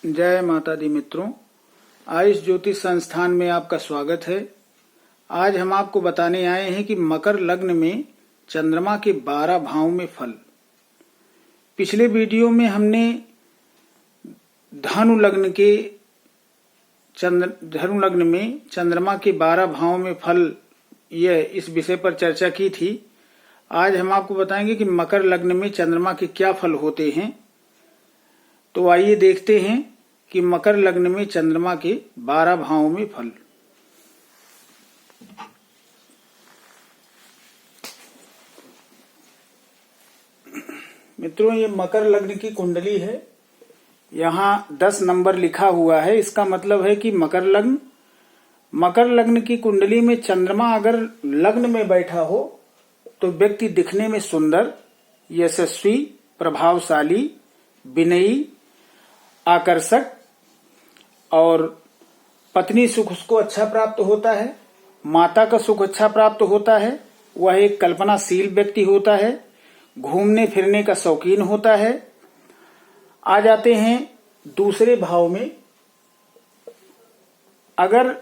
जय माता दी मित्रों, आयुष ज्योतिष संस्थान में आपका स्वागत है। आज हम आपको बताने आए हैं कि मकर लग्न में चंद्रमा के 12 भावों में फल। पिछले वीडियो में हमने धनु लग्न में चंद्रमा के 12 भावों में फल इस विषय पर चर्चा की थी। आज हम आपको बताएंगे कि मकर लग्न में चंद्रमा के क्या फल होते हैं। तो आइए देखते हैं कि मकर लग्न में चंद्रमा के 12 भावों में फल। मित्रों, ये मकर लग्न की कुंडली है। यहाँ 10 नंबर लिखा हुआ है। इसका मतलब है कि मकर लग्न की कुंडली में चंद्रमा अगर लग्न में बैठा हो तो व्यक्ति दिखने में सुंदर, यशस्वी, प्रभावशाली, विनयी, आकर्षक और पत्नी सुख उसको अच्छा प्राप्त होता है, माता का सुख अच्छा प्राप्त होता है, वह एक कल्पनाशील व्यक्ति होता है, घूमने फिरने का शौकीन होता है। आ जाते हैं दूसरे भाव में। अगर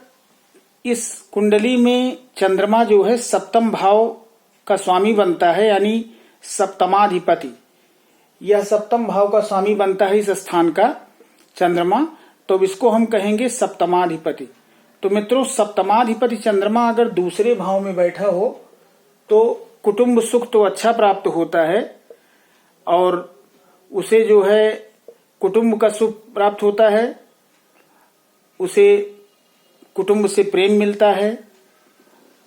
इस कुंडली में चंद्रमा जो है सप्तम भाव का स्वामी बनता है, यानी सप्तमाधिपति, यह सप्तम भाव का स्वामी बनता है इस स्थान का चंद्रमा, तो इसको हम कहेंगे सप्तमाधिपति। तो मित्रों, सप्तमाधिपति चंद्रमा अगर दूसरे भाव में बैठा हो तो कुटुंब सुख तो अच्छा प्राप्त होता है और उसे जो है कुटुंब का सुख प्राप्त होता है, उसे कुटुंब से प्रेम मिलता है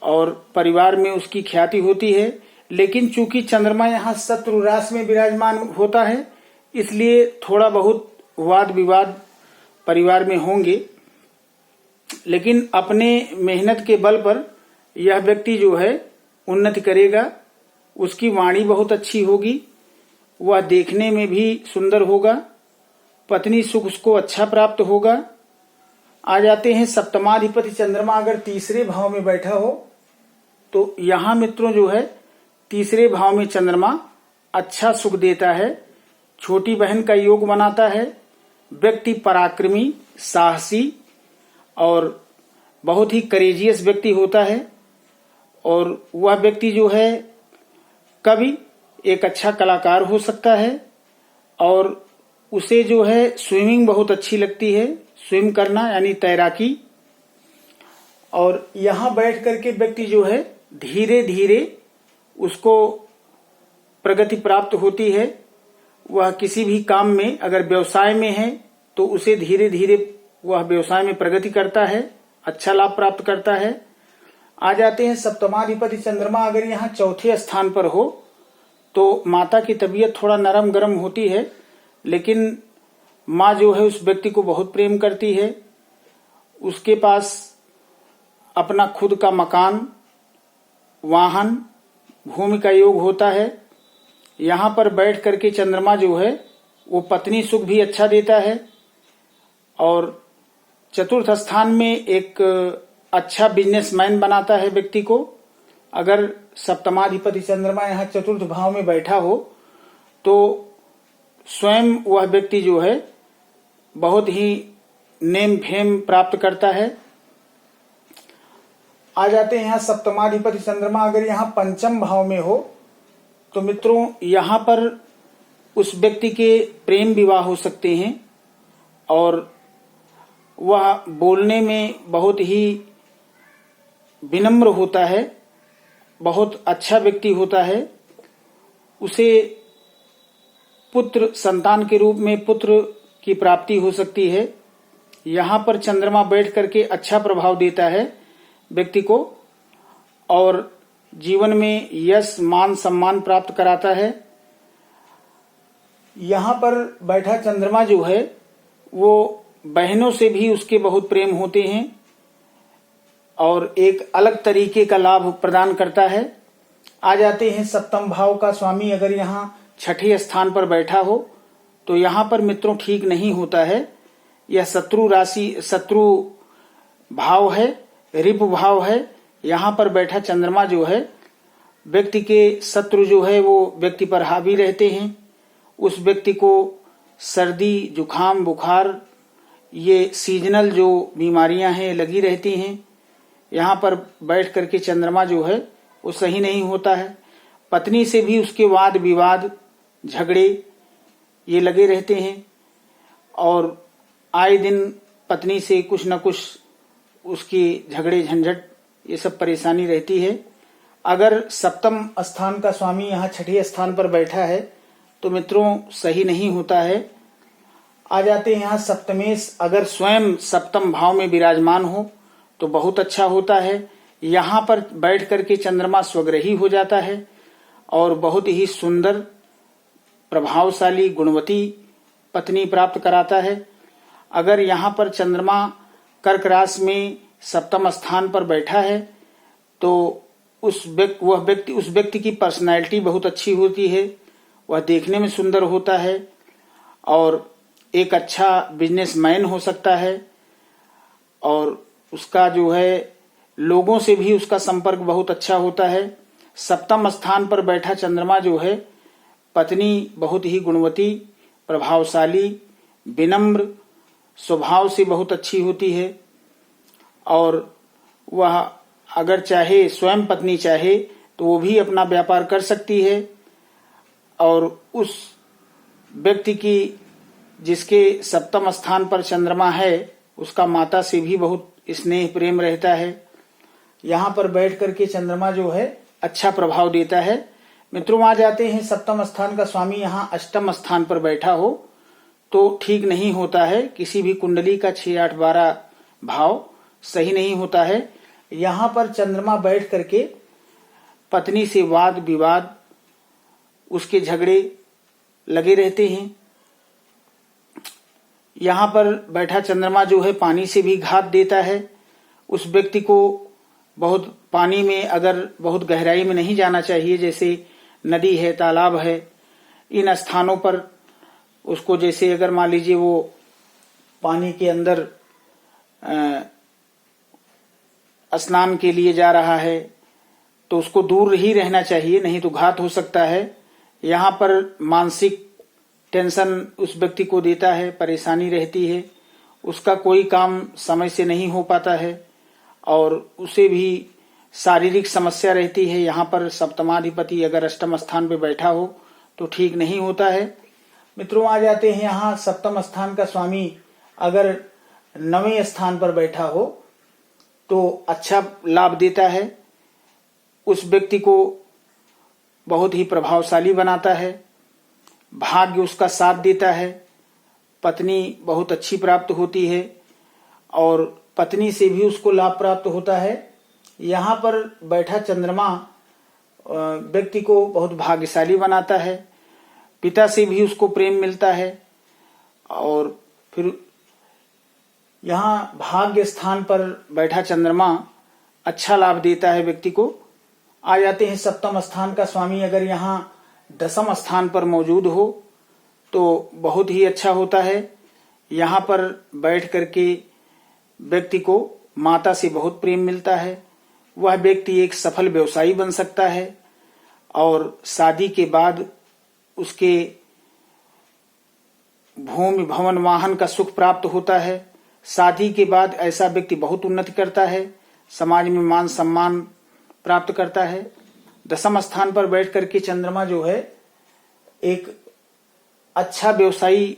और परिवार में उसकी ख्याति होती है। लेकिन चूंकि चंद्रमा यहाँ शत्रु राशि में विराजमान होता है, इसलिए थोड़ा बहुत वाद विवाद परिवार में होंगे। लेकिन अपने मेहनत के बल पर यह व्यक्ति जो है उन्नति करेगा। उसकी वाणी बहुत अच्छी होगी, वह देखने में भी सुंदर होगा, पत्नी सुख उसको अच्छा प्राप्त होगा। आ जाते हैं सप्तमाधिपति चंद्रमा अगर तीसरे भाव में बैठा हो तो यहाँ मित्रों जो है तीसरे भाव में चंद्रमा अच्छा सुख देता है, छोटी बहन का योग बनाता है, व्यक्ति पराक्रमी, साहसी और बहुत ही करेजियस व्यक्ति होता है और वह व्यक्ति जो है कवि, एक अच्छा कलाकार हो सकता है और उसे जो है स्विमिंग बहुत अच्छी लगती है, स्विम करना यानी तैराकी। और यहाँ बैठ करके व्यक्ति जो है धीरे धीरे उसको प्रगति प्राप्त होती है। वह किसी भी काम में अगर व्यवसाय में है तो उसे धीरे धीरे वह व्यवसाय में प्रगति करता है, अच्छा लाभ प्राप्त करता है। आ जाते हैं सप्तमाधिपति चंद्रमा अगर यहाँ चौथे स्थान पर हो तो माता की तबीयत थोड़ा नरम गरम होती है, लेकिन माँ जो है उस व्यक्ति को बहुत प्रेम करती है। उसके पास अपना खुद का मकान, वाहन, भूमि का योग होता है। यहाँ पर बैठ करके चंद्रमा जो है वो पत्नी सुख भी अच्छा देता है और चतुर्थ स्थान में एक अच्छा बिजनेसमैन बनाता है व्यक्ति को। अगर सप्तमाधिपति चंद्रमा यहाँ चतुर्थ भाव में बैठा हो तो स्वयं वह व्यक्ति जो है बहुत ही नेम फेम प्राप्त करता है। आ जाते हैं यहाँ सप्तमाधिपति चंद्रमा अगर यहाँ पंचम भाव में हो तो मित्रों यहाँ पर उस व्यक्ति के प्रेम विवाह हो सकते हैं और वह बोलने में बहुत ही विनम्र होता है, बहुत अच्छा व्यक्ति होता है। उसे पुत्र संतान के रूप में पुत्र की प्राप्ति हो सकती है। यहाँ पर चंद्रमा बैठ करके अच्छा प्रभाव देता है व्यक्ति को और जीवन में यश मान सम्मान प्राप्त कराता है। यहाँ पर बैठा चंद्रमा जो है वो बहनों से भी उसके बहुत प्रेम होते हैं और एक अलग तरीके का लाभ प्रदान करता है। आ जाते हैं सप्तम भाव का स्वामी अगर यहाँ छठे स्थान पर बैठा हो तो यहाँ पर मित्रों ठीक नहीं होता है। यह शत्रु भाव है, रिप भाव है। यहाँ पर बैठा चंद्रमा जो है व्यक्ति के शत्रु जो है वो व्यक्ति पर हावी रहते हैं। उस व्यक्ति को सर्दी, जुखाम, बुखार ये सीजनल जो बीमारियां हैं लगी रहती हैं। यहाँ पर बैठ करके चंद्रमा जो है वो सही नहीं होता है। पत्नी से भी उसके वाद विवाद झगड़े ये लगे रहते हैं और आए दिन पत्नी से कुछ न कुछ उसकी झगड़े झंझट ये सब परेशानी रहती है। अगर सप्तम स्थान का स्वामी यहाँ छठे स्थान पर बैठा है तो मित्रों सही नहीं होता है। आ जाते हैं यहाँ सप्तमेश, अगर स्वयं सप्तम भाव में विराजमान हो तो बहुत अच्छा होता है। यहाँ पर बैठ करके चंद्रमा स्वग्रही हो जाता है और बहुत ही सुंदर प्रभावशाली गुणवती पत्नी प्राप्त कराता है। अगर यहाँ पर चंद्रमा कर्क राशि में सप्तम स्थान पर बैठा है तो उस व्यक्ति की पर्सनैलिटी बहुत अच्छी होती है, वह देखने में सुंदर होता है और एक अच्छा बिजनेसमैन हो सकता है और उसका जो है लोगों से भी उसका संपर्क बहुत अच्छा होता है। सप्तम स्थान पर बैठा चंद्रमा जो है पत्नी बहुत ही गुणवती, प्रभावशाली, विनम्र स्वभाव से बहुत अच्छी होती है और वह अगर चाहे स्वयं पत्नी चाहे तो वो भी अपना व्यापार कर सकती है और उस व्यक्ति की जिसके सप्तम स्थान पर चंद्रमा है उसका माता से भी बहुत स्नेह प्रेम रहता है। यहाँ पर बैठ करके चंद्रमा जो है अच्छा प्रभाव देता है। मित्रों आ जाते हैं सप्तम स्थान का स्वामी यहाँ अष्टम स्थान पर बैठा हो तो ठीक नहीं होता है। किसी भी कुंडली का 6, 8, 12 भाव सही नहीं होता है। यहाँ पर चंद्रमा बैठ करके पत्नी से वाद विवाद उसके झगड़े लगे रहते हैं। यहाँ पर बैठा चंद्रमा जो है पानी से भी घात देता है। उस व्यक्ति को बहुत पानी में अगर बहुत गहराई में नहीं जाना चाहिए, जैसे नदी है, तालाब है, इन स्थानों पर उसको, जैसे अगर मान लीजिए वो पानी के अंदर स्नान के लिए जा रहा है तो उसको दूर ही रहना चाहिए, नहीं तो घात हो सकता है। यहाँ पर मानसिक टेंशन उस व्यक्ति को देता है, परेशानी रहती है, उसका कोई काम समय से नहीं हो पाता है और उसे भी शारीरिक समस्या रहती है। यहाँ पर सप्तमाधिपति अगर अष्टम स्थान पे बैठा हो तो ठीक नहीं होता है। मित्रों आ जाते हैं यहाँ सप्तम स्थान का स्वामी अगर 9वें स्थान पर बैठा हो तो अच्छा लाभ देता है, उस व्यक्ति को बहुत ही प्रभावशाली बनाता है, भाग्य उसका साथ देता है, पत्नी बहुत अच्छी प्राप्त होती है और पत्नी से भी उसको लाभ प्राप्त होता है। यहाँ पर बैठा चंद्रमा व्यक्ति को बहुत भाग्यशाली बनाता है, पिता से भी उसको प्रेम मिलता है और फिर यहाँ भाग्य स्थान पर बैठा चंद्रमा अच्छा लाभ देता है व्यक्ति को। आ जाते हैं सप्तम स्थान का स्वामी अगर यहाँ 10वें स्थान पर मौजूद हो तो बहुत ही अच्छा होता है। यहाँ पर बैठ करके व्यक्ति को माता से बहुत प्रेम मिलता है, वह व्यक्ति एक सफल व्यवसायी बन सकता है और शादी के बाद उसके भूमि भवन वाहन का सुख प्राप्त होता है। शादी के बाद ऐसा व्यक्ति बहुत उन्नति करता है, समाज में मान सम्मान प्राप्त करता है। 10वें स्थान पर बैठ करके चंद्रमा जो है एक अच्छा व्यवसायी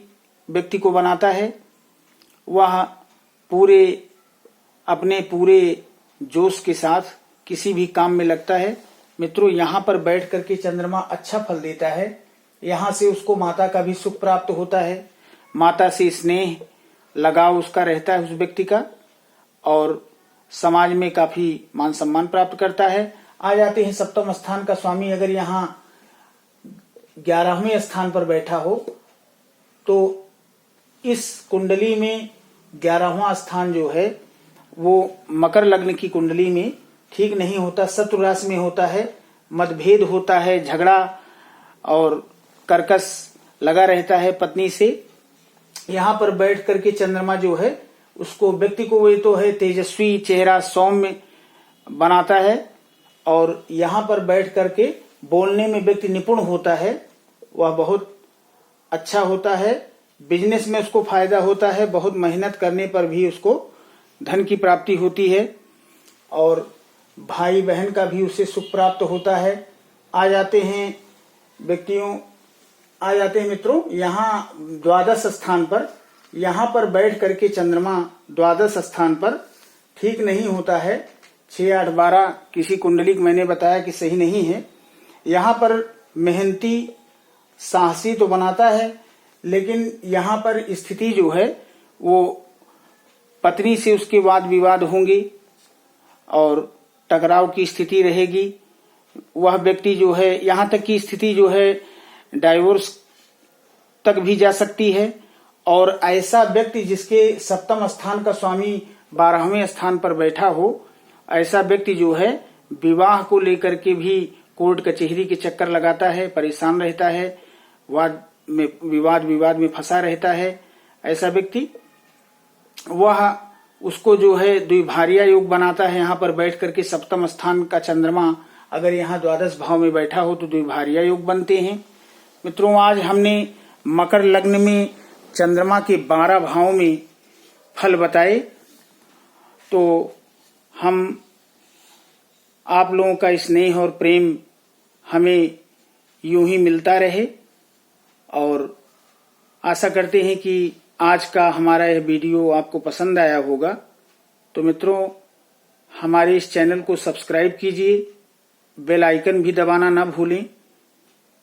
व्यक्ति को बनाता है, वह अपने पूरे जोश के साथ किसी भी काम में लगता है। मित्रों यहाँ पर बैठ करके चंद्रमा अच्छा फल देता है, यहाँ से उसको माता का भी सुख प्राप्त होता है, माता से स्नेह लगाव उसका रहता है उस व्यक्ति का और समाज में काफी मान सम्मान प्राप्त करता है। आ जाते हैं सप्तम स्थान का स्वामी अगर यहाँ 11वें स्थान पर बैठा हो तो इस कुंडली में 11वां स्थान जो है वो मकर लग्न की कुंडली में ठीक नहीं होता, शत्रु राशि में होता है, मतभेद होता है, झगड़ा और कर्कश लगा रहता है पत्नी से। यहाँ पर बैठ करके चंद्रमा जो है उसको व्यक्ति को वे तो है तेजस्वी चेहरा सौम्य बनाता है और यहाँ पर बैठ करके बोलने में व्यक्ति निपुण होता है, वह बहुत अच्छा होता है। बिजनेस में उसको फायदा होता है, बहुत मेहनत करने पर भी उसको धन की प्राप्ति होती है और भाई बहन का भी उससे सुख प्राप्त होता है। आ जाते हैं मित्रों यहाँ द्वादश स्थान पर। यहाँ पर बैठ करके चंद्रमा द्वादश स्थान पर ठीक नहीं होता है। 6, 8, 12 किसी कुंडली को मैंने बताया कि सही नहीं है। यहाँ पर मेहनती साहसी तो बनाता है, लेकिन यहाँ पर स्थिति जो है वो पत्नी से उसके वाद विवाद होंगे और टकराव की स्थिति रहेगी। वह व्यक्ति जो है, यहाँ तक की स्थिति जो है डाइवोर्स तक भी जा सकती है। और ऐसा व्यक्ति जिसके सप्तम स्थान का स्वामी 12वें स्थान पर बैठा हो, ऐसा व्यक्ति जो है विवाह को लेकर के भी कोर्ट कचहरी के चक्कर लगाता है, परेशान रहता है, विवाद में फंसा रहता है। ऐसा व्यक्ति वह उसको जो है द्विभार्या योग बनाता है। यहाँ पर बैठ करके सप्तम स्थान का चंद्रमा अगर यहाँ द्वादश भाव में बैठा हो तो द्विभार्या योग बनते हैं। मित्रों, आज हमने मकर लग्न में चंद्रमा के 12 भावों में फल बताए। तो हम आप लोगों का स्नेह और प्रेम हमें यूं ही मिलता रहे और आशा करते हैं कि आज का हमारा यह वीडियो आपको पसंद आया होगा। तो मित्रों, हमारे इस चैनल को सब्सक्राइब कीजिए, बेल आइकन भी दबाना ना भूलें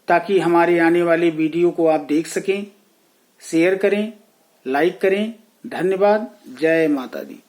ताकि हमारे आने वाले वीडियो को आप देख सकें। शेयर करें, लाइक करें। धन्यवाद। जय माता दी।